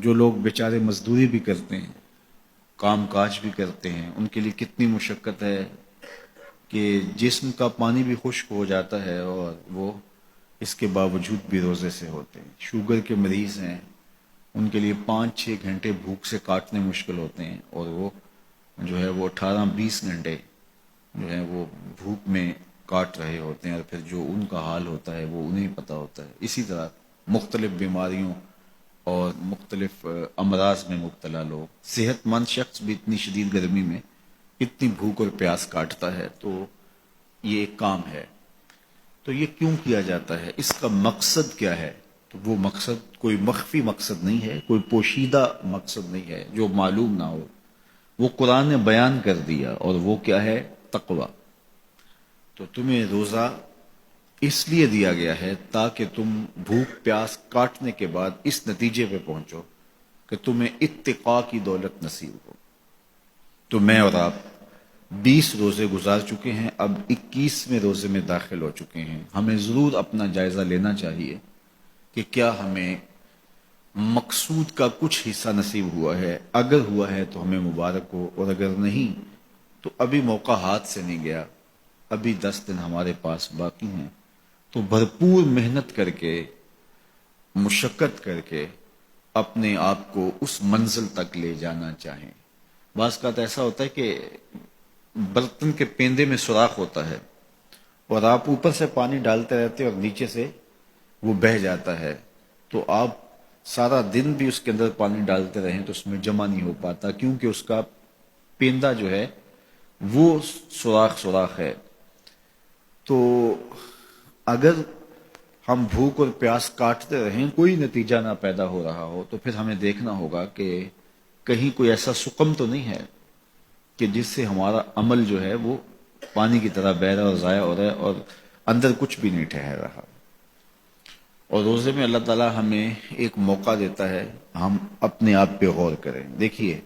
جو لوگ بیچارے مزدوری بھی کرتے ہیں، کام کاج بھی کرتے ہیں، ان کے لیے کتنی مشقت ہے کہ جسم کا پانی بھی خشک ہو جاتا ہے اور وہ اس کے باوجود بھی روزے سے ہوتے ہیں۔ شوگر کے مریض ہیں، ان کے لیے 5-6 گھنٹے بھوک سے کاٹنے مشکل ہوتے ہیں، اور وہ جو ہے وہ 18-20 گھنٹے جو ہے وہ بھوک میں کاٹ رہے ہوتے ہیں، اور پھر جو ان کا حال ہوتا ہے وہ انہیں پتہ ہوتا ہے۔ اسی طرح مختلف بیماریوں اور مختلف امراض میں مبتلا لوگ، صحت مند شخص بھی اتنی شدید گرمی میں اتنی بھوک اور پیاس کاٹتا ہے، تو یہ ایک کام ہے۔ تو یہ کیوں کیا جاتا ہے، اس کا مقصد کیا ہے؟ تو وہ مقصد کوئی مخفی مقصد نہیں ہے، کوئی پوشیدہ مقصد نہیں ہے جو معلوم نہ ہو، وہ قرآن نے بیان کر دیا، اور وہ کیا ہے؟ تقوی۔ تو تمہیں روزہ اس لیے دیا گیا ہے تاکہ تم بھوک پیاس کاٹنے کے بعد اس نتیجے پہ پہنچو کہ تمہیں اتقاء کی دولت نصیب ہو۔ تو میں اور آپ 20 روزے گزار چکے ہیں، اب 21ویں روزے میں داخل ہو چکے ہیں۔ ہمیں ضرور اپنا جائزہ لینا چاہیے کہ کیا ہمیں مقصود کا کچھ حصہ نصیب ہوا ہے۔ اگر ہوا ہے تو ہمیں مبارک ہو، اور اگر نہیں تو ابھی موقع ہاتھ سے نہیں گیا، ابھی 10 دن ہمارے پاس باقی ہیں۔ تو بھرپور محنت کر کے، مشقت کر کے اپنے آپ کو اس منزل تک لے جانا چاہیں۔ بعض کا تو ایسا ہوتا ہے کہ برتن کے پیندے میں سوراخ ہوتا ہے، اور آپ اوپر سے پانی ڈالتے رہتے اور نیچے سے وہ بہہ جاتا ہے، تو آپ سارا دن بھی اس کے اندر پانی ڈالتے رہیں تو اس میں جمع نہیں ہو پاتا، کیونکہ اس کا پیندہ جو ہے وہ سوراخ ہے۔ تو اگر ہم بھوک اور پیاس کاٹتے رہیں، کوئی نتیجہ نہ پیدا ہو رہا ہو، تو پھر ہمیں دیکھنا ہوگا کہ کہیں کوئی ایسا سقم تو نہیں ہے کہ جس سے ہمارا عمل جو ہے وہ پانی کی طرح بہہ رہا اور ضائع ہو رہا ہے، اور اندر کچھ بھی نہیں ٹھہر رہا۔ اور روزے میں اللہ تعالیٰ ہمیں ایک موقع دیتا ہے ہم اپنے آپ پہ غور کریں۔ دیکھیے،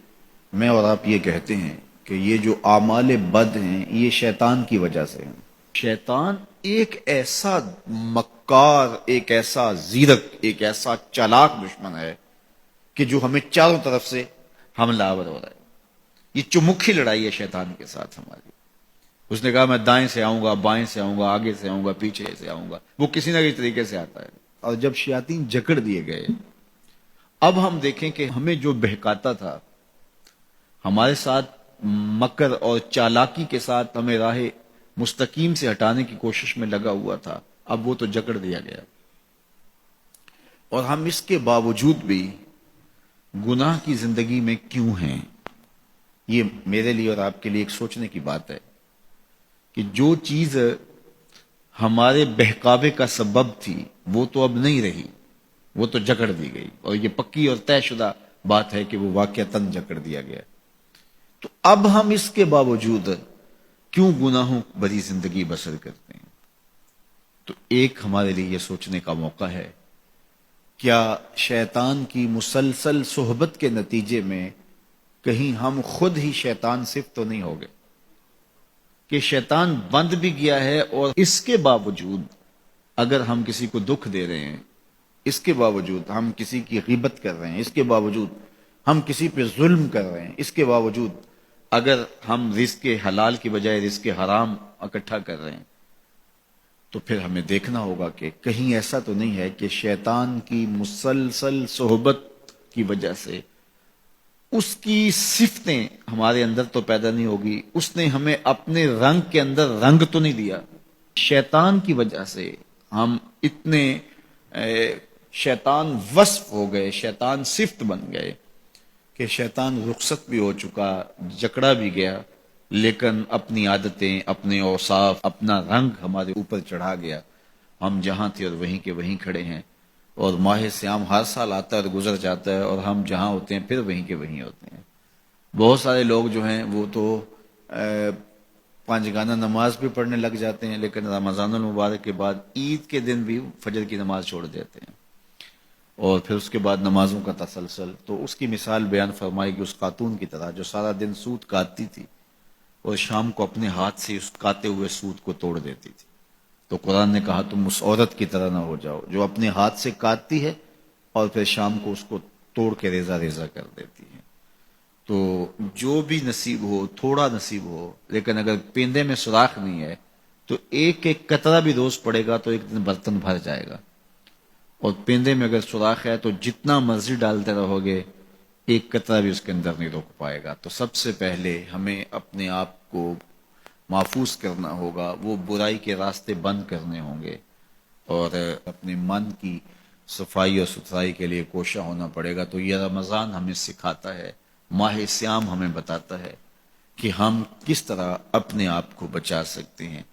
میں اور آپ یہ کہتے ہیں کہ یہ جو اعمال بد ہیں یہ شیطان کی وجہ سے ہیں۔ شیطان ایک ایسا مکار، ایک ایسا زیرک، ایک ایسا چالاک دشمن ہے کہ جو ہمیں چاروں طرف سے حملہ آور ہو رہا ہے۔ یہ چمکھی لڑائی ہے شیطان کے ساتھ ہماری۔ اس نے کہا میں دائیں سے آؤں گا، بائیں سے آؤں گا، آگے سے آؤں گا، پیچھے سے آؤں گا، وہ کسی نہ کسی طریقے سے آتا ہے۔ اور جب شیاطین جکڑ دیے گئے، اب ہم دیکھیں کہ ہمیں جو بہکاتا تھا، ہمارے ساتھ مکر اور چالاکی کے ساتھ ہمیں راہ مستقیم سے ہٹانے کی کوشش میں لگا ہوا تھا، اب وہ تو جکڑ دیا گیا، اور ہم اس کے باوجود بھی گناہ کی زندگی میں کیوں ہیں؟ یہ میرے لیے اور آپ کے لیے ایک سوچنے کی بات ہے کہ جو چیز ہمارے بہکاوے کا سبب تھی وہ تو اب نہیں رہی، وہ تو جکڑ دی گئی، اور یہ پکی اور طے شدہ بات ہے کہ وہ واقعتاً جکڑ دیا گیا۔ تو اب ہم اس کے باوجود کیوں گناہوں بھری زندگی بسر کرتے ہیں؟ تو ایک ہمارے لیے یہ سوچنے کا موقع ہے، کیا شیطان کی مسلسل صحبت کے نتیجے میں کہیں ہم خود ہی شیطان صفت تو نہیں ہو گئے کہ شیطان بند بھی گیا ہے، اور اس کے باوجود اگر ہم کسی کو دکھ دے رہے ہیں، اس کے باوجود ہم کسی کی غیبت کر رہے ہیں، اس کے باوجود ہم کسی پہ ظلم کر رہے ہیں، اس کے باوجود اگر ہم رزق حلال کی بجائے رزق حرام اکٹھا کر رہے ہیں، تو پھر ہمیں دیکھنا ہوگا کہ کہیں ایسا تو نہیں ہے کہ شیطان کی مسلسل صحبت کی وجہ سے اس کی صفتیں ہمارے اندر تو پیدا نہیں ہوگی، اس نے ہمیں اپنے رنگ کے اندر رنگ تو نہیں دیا۔ شیطان کی وجہ سے ہم اتنے شیطان وصف ہو گئے، شیطان صفت بن گئے کہ شیطان رخصت بھی ہو چکا، جکڑا بھی گیا، لیکن اپنی عادتیں، اپنے اوصاف، اپنا رنگ ہمارے اوپر چڑھا گیا۔ ہم جہاں تھے اور وہیں کے وہیں کھڑے ہیں، اور ماہ سیام ہر سال آتا ہے اور گزر جاتا ہے، اور ہم جہاں ہوتے ہیں پھر وہیں کے وہیں ہوتے ہیں۔ بہت سارے لوگ جو ہیں وہ تو 5 گانہ نماز بھی پڑھنے لگ جاتے ہیں، لیکن رمضان المبارک کے بعد عید کے دن بھی فجر کی نماز چھوڑ دیتے ہیں، اور پھر اس کے بعد نمازوں کا تسلسل۔ تو اس کی مثال بیان فرمائی کہ اس خاتون کی طرح جو سارا دن سوت کاٹتی تھی اور شام کو اپنے ہاتھ سے اس کاتے ہوئے سوت کو توڑ دیتی تھی۔ تو قرآن نے کہا تم اس عورت کی طرح نہ ہو جاؤ جو اپنے ہاتھ سے کاٹتی ہے اور پھر شام کو اس کو توڑ کے ریزہ ریزہ کر دیتی ہے. تو جو بھی نصیب ہو، تھوڑا نصیب ہو، لیکن اگر پیندے میں سوراخ نہیں ہے تو ایک ایک قطرہ بھی روز پڑے گا تو ایک دن برتن بھر جائے گا. اور پیندے میں اگر سوراخ ہے تو جتنا مرضی ڈالتے رہو گے ایک قطرہ بھی اس کے اندر نہیں روک پائے گا. تو سب سے پہلے ہمیں اپنے آپ کو محفوظ کرنا ہوگا، وہ برائی کے راستے بند کرنے ہوں گے، اور اپنے من کی صفائی اور ستھرائی کے لیے کوشاں ہونا پڑے گا. تو یہ رمضان ہمیں سکھاتا ہے، ماہ سیام ہمیں بتاتا ہے کہ ہم کس طرح اپنے آپ کو بچا سکتے ہیں.